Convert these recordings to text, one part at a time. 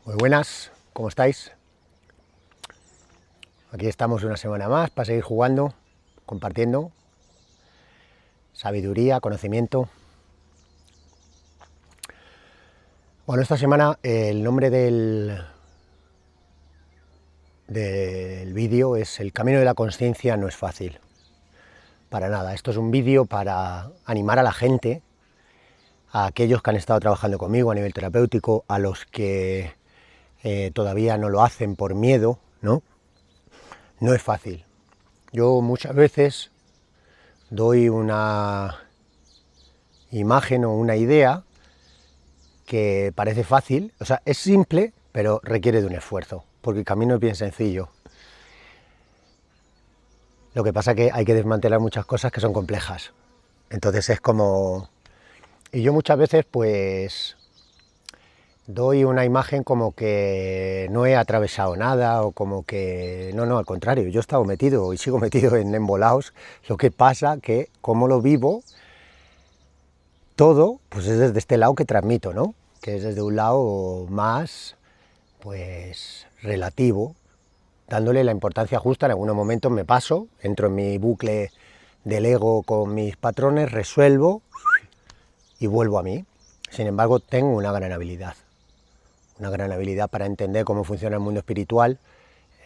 Muy buenas, ¿cómo estáis? Aquí estamos una semana más para seguir jugando, compartiendo sabiduría, conocimiento. Bueno, esta semana el nombre del vídeo es El camino de la consciencia no es fácil. Para nada, esto es un vídeo para animar a la gente, a aquellos que han estado trabajando conmigo a nivel terapéutico, a los que todavía no lo hacen por miedo, ¿no? No es fácil. Yo muchas veces doy una imagen o una idea que parece fácil, o sea, es simple, pero requiere de un esfuerzo, porque el camino es bien sencillo. Lo que pasa es que hay que desmantelar muchas cosas que son complejas. Entonces es como... Y yo muchas veces pues doy una imagen como que no he atravesado nada o como que... No, al contrario, yo he estado metido y sigo metido en embolados. Lo que pasa que como lo vivo, todo pues es desde este lado que transmito, ¿no? Que es desde un lado más pues relativo, dándole la importancia justa. En algunos momentos me paso, entro en mi bucle del ego con mis patrones, resuelvo y vuelvo a mí. Sin embargo, tengo una gran habilidad para entender cómo funciona el mundo espiritual,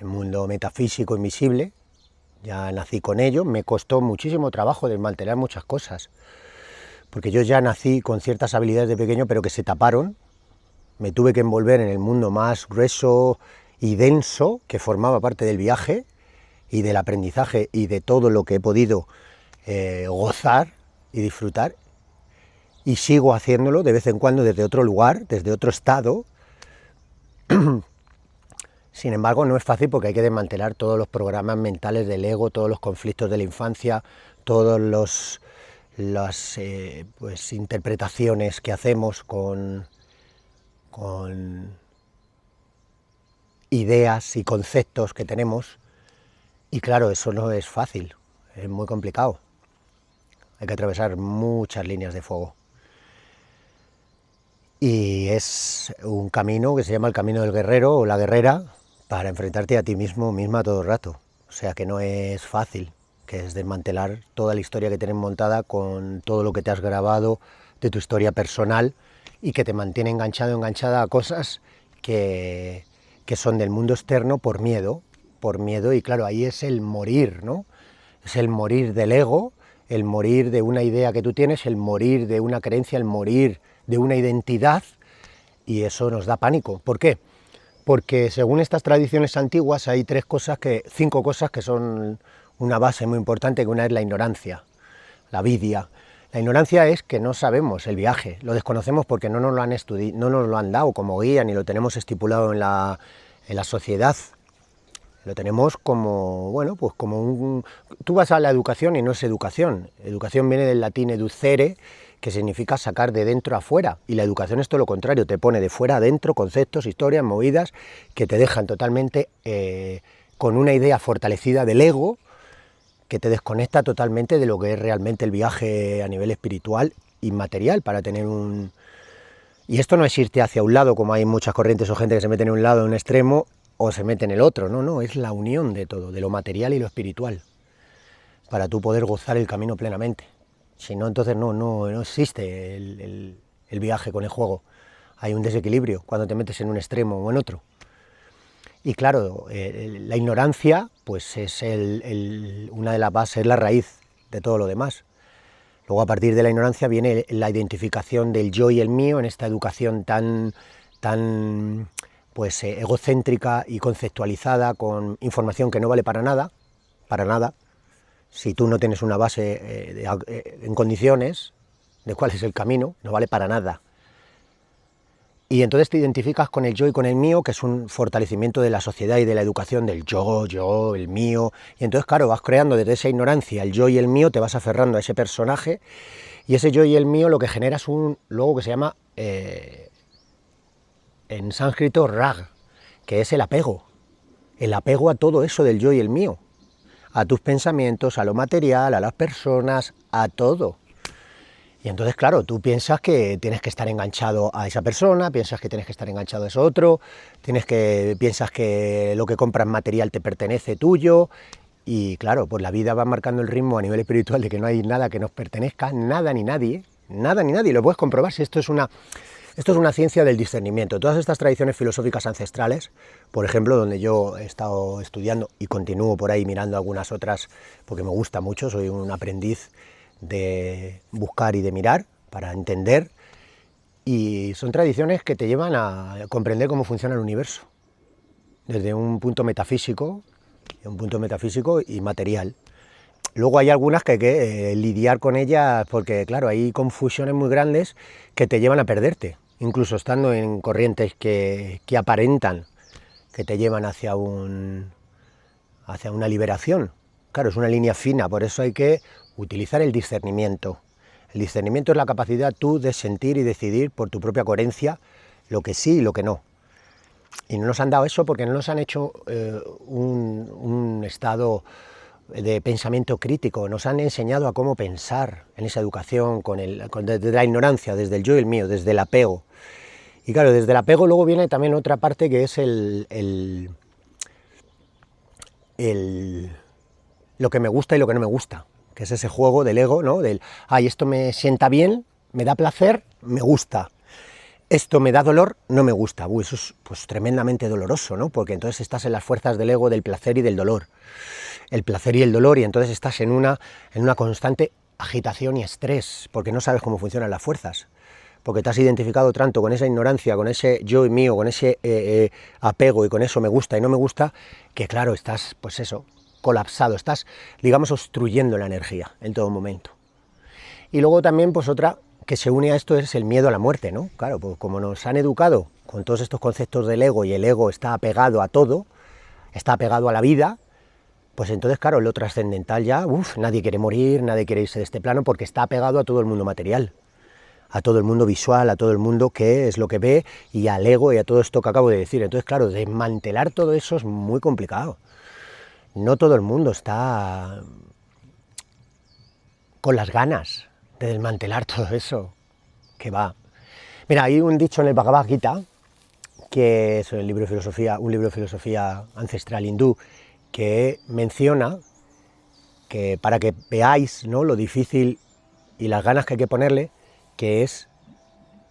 el mundo metafísico invisible. Ya nací con ello, me costó muchísimo trabajo desmantelar muchas cosas, porque yo ya nací con ciertas habilidades de pequeño, pero que se taparon. Me tuve que envolver en el mundo más grueso y denso que formaba parte del viaje y del aprendizaje y de todo lo que he podido gozar y disfrutar, y sigo haciéndolo de vez en cuando desde otro lugar, desde otro estado. Sin embargo, no es fácil porque hay que desmantelar todos los programas mentales del ego, todos los conflictos de la infancia, todas las pues, interpretaciones que hacemos con ideas y conceptos que tenemos. Y claro, eso no es fácil, es muy complicado. Hay que atravesar muchas líneas de fuego. Y es un camino que se llama el camino del guerrero o la guerrera, para enfrentarte a ti mismo, misma todo el rato. O sea que no es fácil, que es desmantelar toda la historia que tienes montada con todo lo que te has grabado de tu historia personal y que te mantiene enganchado, enganchada a cosas que son del mundo externo por miedo, y claro, ahí es el morir, ¿no? Es el morir del ego, el morir de una idea que tú tienes, el morir de una creencia, el morir de una identidad, y eso nos da pánico. ¿Por qué? Porque según estas tradiciones antiguas hay cinco cosas que son una base muy importante, que una es la ignorancia, la avidia. La ignorancia es que no sabemos el viaje, lo desconocemos porque no nos lo han estudiado, no nos lo han dado como guía, ni lo tenemos estipulado en la sociedad. Lo tenemos como, bueno, pues como un... Tú vas a la educación y no es educación. Educación viene del latín educere, que significa sacar de dentro a fuera. Y la educación es todo lo contrario, te pone de fuera a dentro conceptos, historias, movidas, que te dejan totalmente con una idea fortalecida del ego, que te desconecta totalmente de lo que es realmente el viaje a nivel espiritual y material, para tener un... Y esto no es irte hacia un lado, como hay muchas corrientes o gente que se mete en un lado, en un extremo, o se mete en el otro. No, es la unión de todo, de lo material y lo espiritual, para tú poder gozar el camino plenamente. Si no, entonces no existe el viaje con el juego. Hay un desequilibrio cuando te metes en un extremo o en otro. Y claro, la ignorancia pues es una de las bases, es la raíz de todo lo demás. Luego, a partir de la ignorancia viene la identificación del yo y el mío en esta educación tan pues egocéntrica y conceptualizada, con información que no vale para nada, si tú no tienes una base en condiciones de cuál es el camino, no vale para nada. Y entonces te identificas con el yo y con el mío, que es un fortalecimiento de la sociedad y de la educación del yo, el mío. Y entonces, claro, vas creando desde esa ignorancia el yo y el mío, te vas aferrando a ese personaje, y ese yo y el mío lo que genera es un logo que se llama, en sánscrito, rag, que es el apego a todo eso del yo y el mío, a tus pensamientos, a lo material, a las personas, a todo. Y entonces, claro, tú piensas que tienes que estar enganchado a esa persona, piensas que tienes que estar enganchado a eso otro, piensas que lo que compras material te pertenece tuyo, y claro, pues la vida va marcando el ritmo a nivel espiritual de que no hay nada que nos pertenezca, nada ni nadie, lo puedes comprobar si esto es una ciencia del discernimiento. Todas estas tradiciones filosóficas ancestrales, por ejemplo, donde yo he estado estudiando y continúo por ahí mirando algunas otras, porque me gusta mucho, soy un aprendiz de buscar y de mirar para entender, y son tradiciones que te llevan a comprender cómo funciona el universo, desde un punto metafísico y material. Luego hay algunas que hay que lidiar con ellas porque, claro, hay confusiones muy grandes que te llevan a perderte, incluso estando en corrientes que aparentan que te llevan hacia una liberación. Claro, es una línea fina, por eso hay que utilizar el discernimiento. El discernimiento es la capacidad tú de sentir y decidir por tu propia coherencia lo que sí y lo que no. Y no nos han dado eso porque no nos han hecho un estado de pensamiento crítico, nos han enseñado a cómo pensar en esa educación, desde la ignorancia, desde el yo y el mío, desde el apego. Y claro, desde el apego luego viene también otra parte que es lo que me gusta y lo que no me gusta, que es ese juego del ego, ¿no? Esto me sienta bien, me da placer, me gusta. Esto me da dolor, no me gusta. Eso es pues tremendamente doloroso, ¿no? Porque entonces estás en las fuerzas del ego, del placer y del dolor. El placer y el dolor, y entonces estás en una constante agitación y estrés, porque no sabes cómo funcionan las fuerzas. Porque te has identificado tanto con esa ignorancia, con ese yo y mío, con ese apego y con eso me gusta y no me gusta, que claro, estás, pues eso, colapsado, estás, digamos, obstruyendo la energía en todo momento. Y luego también, pues otra que se une a esto es el miedo a la muerte, ¿no? Claro, pues como nos han educado con todos estos conceptos del ego y el ego está apegado a todo, está apegado a la vida, pues entonces, claro, lo trascendental ya, nadie quiere morir, nadie quiere irse de este plano porque está apegado a todo el mundo material, a todo el mundo visual, a todo el mundo que es lo que ve y al ego y a todo esto que acabo de decir. Entonces, claro, desmantelar todo eso es muy complicado. No todo el mundo está con las ganas de desmantelar todo eso, que va. Mira, hay un dicho en el Bhagavad Gita, que es un libro de filosofía ancestral hindú, que menciona que para que veáis, ¿no?, lo difícil y las ganas que hay que ponerle, que es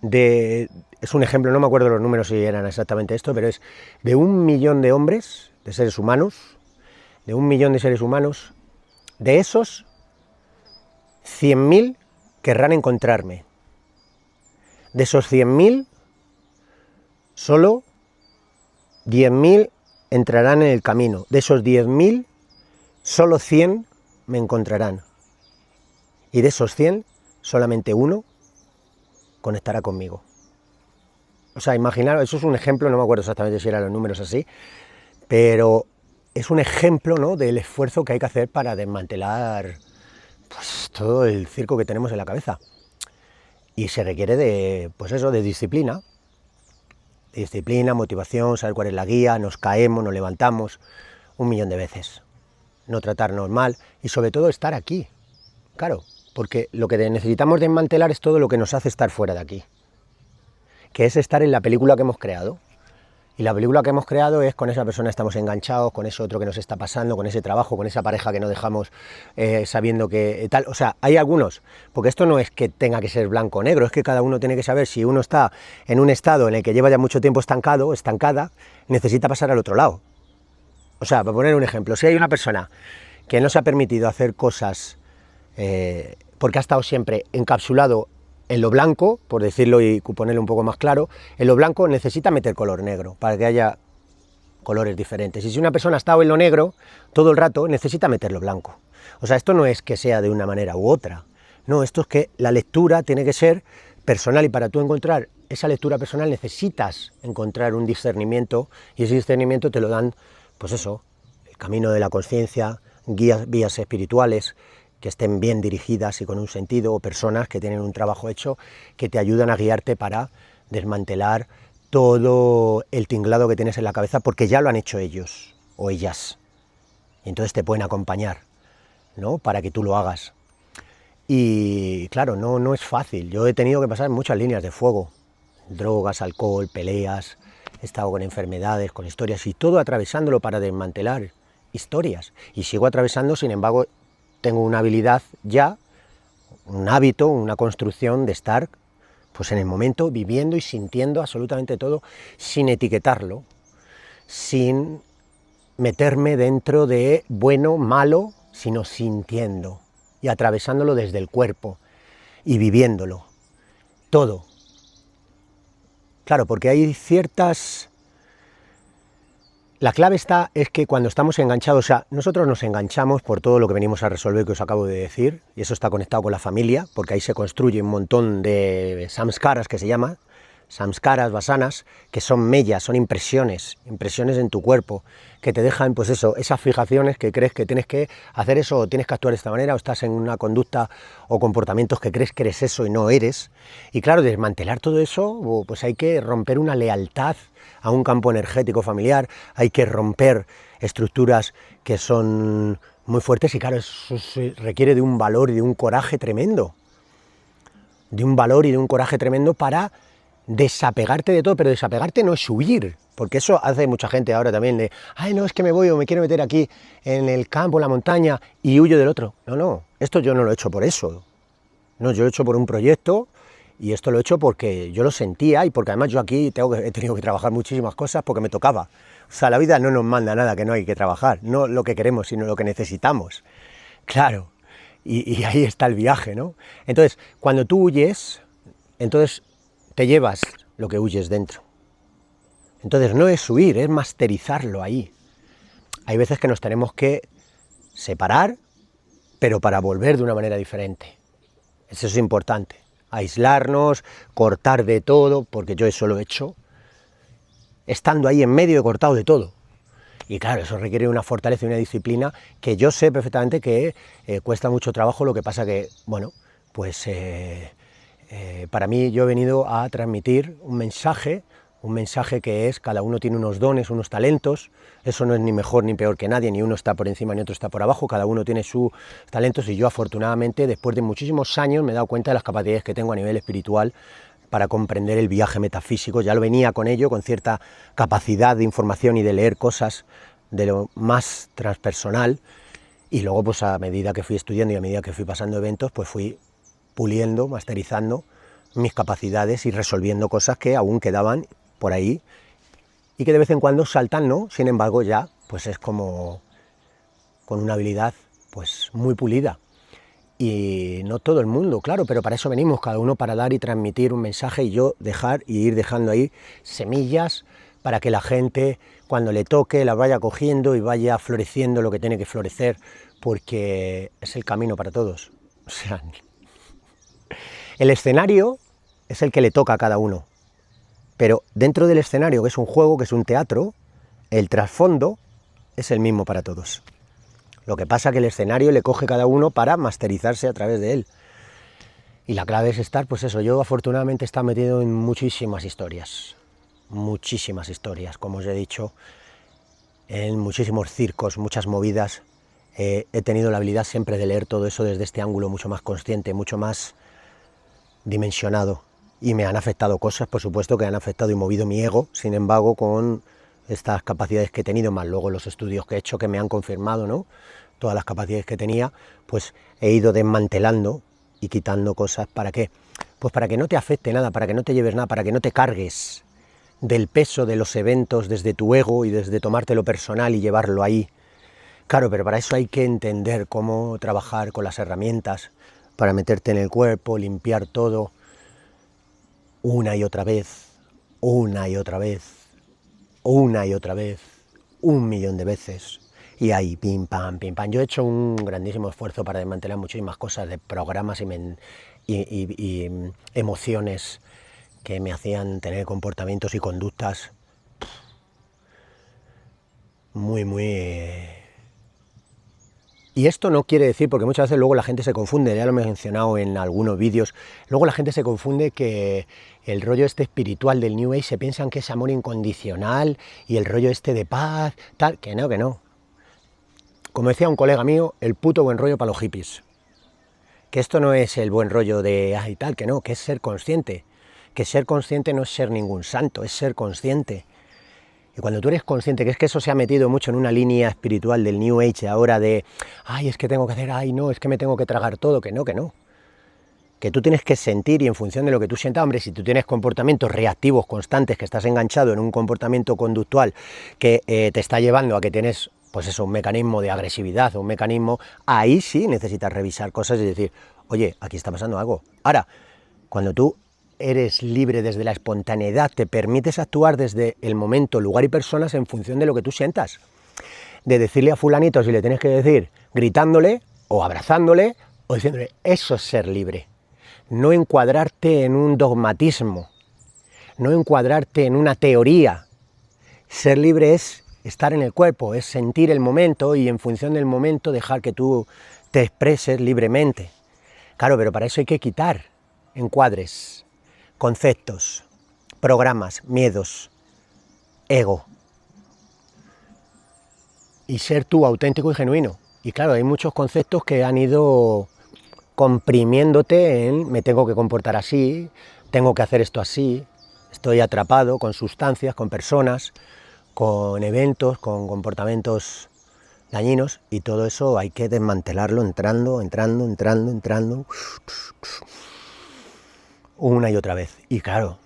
un ejemplo, no me acuerdo los números si eran exactamente esto, pero es de 1.000.000 de hombres, de seres humanos, de 1.000.000 de seres humanos, de esos 100.000 querrán encontrarme. De esos 100.000, solo 10.000 entrarán en el camino. De esos 10.000, solo 100 me encontrarán. Y de esos 100, solamente uno conectará conmigo. O sea, imaginaros, eso es un ejemplo, no me acuerdo exactamente si eran los números así, pero es un ejemplo, ¿no?, del esfuerzo que hay que hacer para desmantelar pues todo el circo que tenemos en la cabeza. Y se requiere de, pues eso, de disciplina, motivación, saber cuál es la guía, nos caemos, nos levantamos 1.000.000 de veces, no tratarnos mal y sobre todo estar aquí, claro, porque lo que necesitamos desmantelar es todo lo que nos hace estar fuera de aquí, que es estar en la película que hemos creado. Y la película que hemos creado es con esa persona estamos enganchados, con ese otro que nos está pasando, con ese trabajo, con esa pareja que no dejamos sabiendo que tal. O sea, hay algunos, porque esto no es que tenga que ser blanco o negro, es que cada uno tiene que saber si uno está en un estado en el que lleva ya mucho tiempo estancado, estancada, necesita pasar al otro lado. O sea, para poner un ejemplo, si hay una persona que no se ha permitido hacer cosas porque ha estado siempre encapsulado en lo blanco, por decirlo y ponerlo un poco más claro, en lo blanco necesita meter color negro para que haya colores diferentes. Y si una persona ha estado en lo negro todo el rato, necesita meterlo blanco. O sea, esto no es que sea de una manera u otra. No, esto es que la lectura tiene que ser personal y para tú encontrar esa lectura personal necesitas encontrar un discernimiento y ese discernimiento te lo dan, pues eso, el camino de la conciencia, vías espirituales, que estén bien dirigidas y con un sentido, o personas que tienen un trabajo hecho que te ayudan a guiarte para desmantelar todo el tinglado que tienes en la cabeza, porque ya lo han hecho ellos o ellas, y entonces te pueden acompañar, ¿no?, para que tú lo hagas. Y claro, no es fácil. Yo he tenido que pasar muchas líneas de fuego, drogas, alcohol, peleas, he estado con enfermedades, con historias y todo atravesándolo para desmantelar historias. Y sigo atravesando, sin embargo, tengo una habilidad ya, un hábito, una construcción de estar pues en el momento, viviendo y sintiendo absolutamente todo, sin etiquetarlo, sin meterme dentro de bueno, malo, sino sintiendo y atravesándolo desde el cuerpo y viviéndolo, todo. Claro, porque hay ciertas... La clave es que cuando estamos enganchados, o sea, nosotros nos enganchamos por todo lo que venimos a resolver que os acabo de decir, y eso está conectado con la familia, porque ahí se construye un montón de samskaras, que se llama, samskaras, vasanas, que son mellas, son impresiones en tu cuerpo, que te dejan, pues eso, esas fijaciones que crees que tienes que hacer eso, o tienes que actuar de esta manera, o estás en una conducta o comportamientos que crees que eres eso y no eres. Y claro, desmantelar todo eso, pues hay que romper una lealtad a un campo energético familiar, hay que romper estructuras que son muy fuertes y claro, eso requiere de un valor y de un coraje tremendo, para desapegarte de todo, pero desapegarte no es huir, porque eso hace mucha gente ahora también de, ay no, es que me voy o me quiero meter aquí en el campo, en la montaña y huyo del otro. No, esto yo no lo he hecho por eso, no, yo lo he hecho por un proyecto y esto lo he hecho porque yo lo sentía y porque además yo aquí he tenido que trabajar muchísimas cosas porque me tocaba. O sea, la vida no nos manda nada que no hay que trabajar, no lo que queremos, sino lo que necesitamos. Claro, y ahí está el viaje, ¿no? Entonces, cuando tú huyes, entonces te llevas lo que huyes dentro. Entonces no es huir, es masterizarlo ahí. Hay veces que nos tenemos que separar, pero para volver de una manera diferente. Eso es importante. Aislarnos, cortar de todo, porque yo eso lo he hecho, estando ahí en medio he cortado de todo. Y claro, eso requiere una fortaleza y una disciplina que yo sé perfectamente que cuesta mucho trabajo, lo que pasa que, bueno, pues para mí yo he venido a transmitir un mensaje que es, cada uno tiene unos dones, unos talentos, eso no es ni mejor ni peor que nadie, ni uno está por encima ni otro está por abajo, cada uno tiene sus talentos y yo afortunadamente después de muchísimos años me he dado cuenta de las capacidades que tengo a nivel espiritual para comprender el viaje metafísico. Ya lo venía con ello, con cierta capacidad de información y de leer cosas de lo más transpersonal, y luego pues a medida que fui estudiando y a medida que fui pasando eventos, pues fui puliendo, masterizando mis capacidades y resolviendo cosas que aún quedaban por ahí y que de vez en cuando saltan, ¿no? Sin embargo ya pues es como con una habilidad pues muy pulida. Y no todo el mundo, claro, pero para eso venimos, cada uno para dar y transmitir un mensaje y yo dejar y ir dejando ahí semillas para que la gente cuando le toque la vaya cogiendo y vaya floreciendo lo que tiene que florecer, porque es el camino para todos. O sea, el escenario es el que le toca a cada uno, pero dentro del escenario, que es un juego, que es un teatro, el trasfondo es el mismo para todos. Lo que pasa es que el escenario le coge cada uno para masterizarse a través de él. Y la clave es estar, pues eso, yo afortunadamente he estado metido en muchísimas historias, como os he dicho, en muchísimos circos, muchas movidas. He tenido la habilidad siempre de leer todo eso desde este ángulo mucho más consciente, mucho más dimensionado. Y me han afectado cosas, por supuesto, que han afectado y movido mi ego, sin embargo, con estas capacidades que he tenido, más luego los estudios que he hecho que me han confirmado, ¿no?, todas las capacidades que tenía, pues he ido desmantelando y quitando cosas. ¿Para qué? Pues para que no te afecte nada, para que no te lleves nada, para que no te cargues del peso de los eventos desde tu ego y desde tomártelo personal y llevarlo ahí. Claro, pero para eso hay que entender cómo trabajar con las herramientas, para meterte en el cuerpo, limpiar todo, una y otra vez, una y otra vez, una y otra vez, 1.000.000 de veces, y ahí pim pam, pim pam. Yo he hecho un grandísimo esfuerzo para desmantelar muchísimas cosas de programas y emociones que me hacían tener comportamientos y conductas muy, Y esto no quiere decir, porque muchas veces luego la gente se confunde, ya lo he mencionado en algunos vídeos, luego la gente se confunde que el rollo este espiritual del New Age se piensan que es amor incondicional y el rollo este de paz, tal, que no. Como decía un colega mío, el puto buen rollo para los hippies. que esto no es el buen rollo de y tal, que no, que es ser consciente, que ser consciente no es ser ningún santo, es ser consciente. Y cuando tú eres consciente, que es que eso se ha metido mucho en una línea espiritual del New Age ahora de, es que tengo que hacer, no, es que me tengo que tragar todo, que no, que tú tienes que sentir y en función de lo que tú sientas, hombre, si tú tienes comportamientos reactivos constantes, que estás enganchado en un comportamiento conductual que te está llevando a que tienes, pues eso, un mecanismo de agresividad, un mecanismo, ahí sí necesitas revisar cosas y decir, oye, aquí está pasando algo. Ahora, cuando tú eres libre desde la espontaneidad, te permites actuar desde el momento, lugar y personas en función de lo que tú sientas. De decirle a fulanito si le tienes que decir gritándole o abrazándole o diciéndole, eso es ser libre. No encuadrarte en un dogmatismo, no encuadrarte en una teoría. Ser libre es estar en el cuerpo, es sentir el momento y en función del momento dejar que tú te expreses libremente. Claro, pero para eso hay que quitar encuadres, conceptos, programas, miedos, ego. Y ser tú auténtico y genuino. Y claro, hay muchos conceptos que han ido comprimiéndote en me tengo que comportar así, tengo que hacer esto así, estoy atrapado con sustancias, con personas, con eventos, con comportamientos dañinos y todo eso hay que desmantelarlo entrando una y otra vez. Y claro,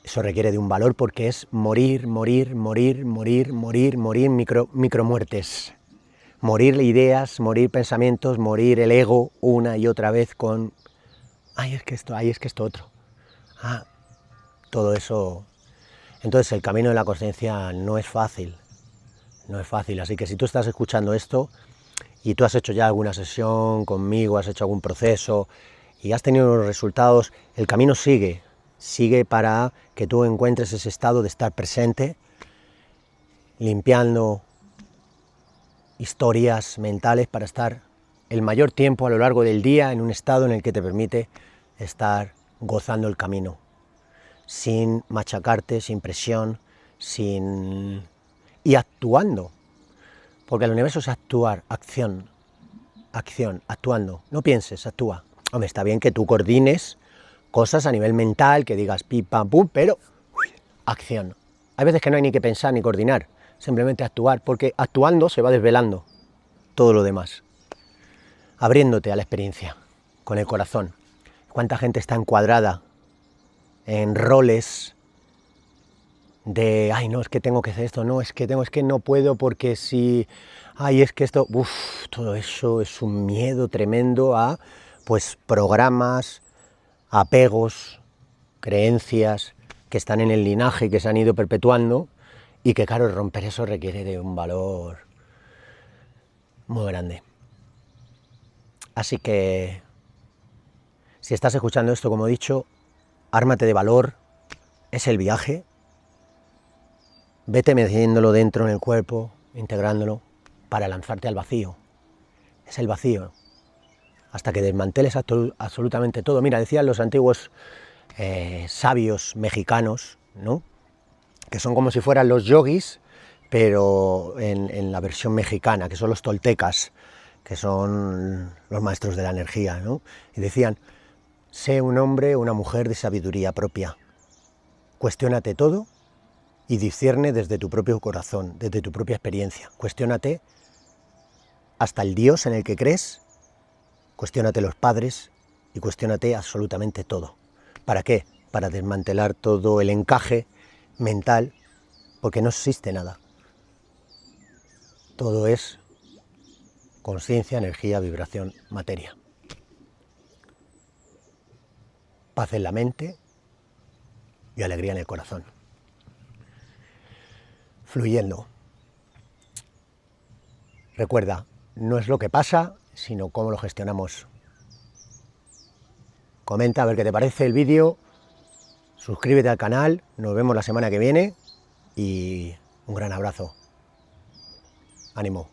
eso requiere de un valor porque es morir, micromuertes. Morir ideas, morir pensamientos, morir el ego una y otra vez con es que esto otro. Todo eso. Entonces el camino de la consciencia no es fácil, así que si tú estás escuchando esto y tú has hecho ya alguna sesión conmigo, has hecho algún proceso y has tenido unos resultados, el camino sigue para que tú encuentres ese estado de estar presente, limpiando historias mentales para estar el mayor tiempo a lo largo del día en un estado en el que te permite estar gozando el camino, sin machacarte, sin presión, y actuando, porque el universo es actuar, acción, actuando, no pienses, actúa. Hombre, está bien que tú coordines cosas a nivel mental, que digas pim, pam, pum, pero acción. Hay veces que no hay ni que pensar ni coordinar, simplemente actuar, porque actuando se va desvelando todo lo demás, abriéndote a la experiencia, con el corazón. ¿Cuánta gente está encuadrada en roles de, no, es que tengo que hacer esto, no, es que no puedo porque si, es que esto, todo eso es un miedo tremendo a, pues, programas, apegos, creencias que están en el linaje, que se han ido perpetuando y que, claro, romper eso requiere de un valor muy grande. Así que, si estás escuchando esto, como he dicho, ármate de valor, es el viaje, vete metiéndolo dentro en el cuerpo, integrándolo, para lanzarte al vacío. Es el vacío, hasta que desmanteles absolutamente todo. Mira, decían los antiguos sabios mexicanos, ¿no?, que son como si fueran los yogis, pero en la versión mexicana, que son los toltecas, que son los maestros de la energía, ¿no? Y decían, sé un hombre o una mujer de sabiduría propia, cuestiónate todo y discierne desde tu propio corazón, desde tu propia experiencia, cuestiónate hasta el Dios en el que crees, cuestiónate los padres y cuestiónate absolutamente todo. ¿Para qué? Para desmantelar todo el encaje mental, porque no existe nada. Todo es conciencia, energía, vibración, materia. Paz en la mente y alegría en el corazón. Fluyendo. Recuerda, no es lo que pasa, sino cómo lo gestionamos. Comenta a ver qué te parece el vídeo, suscríbete al canal, nos vemos la semana que viene y un gran abrazo. Ánimo.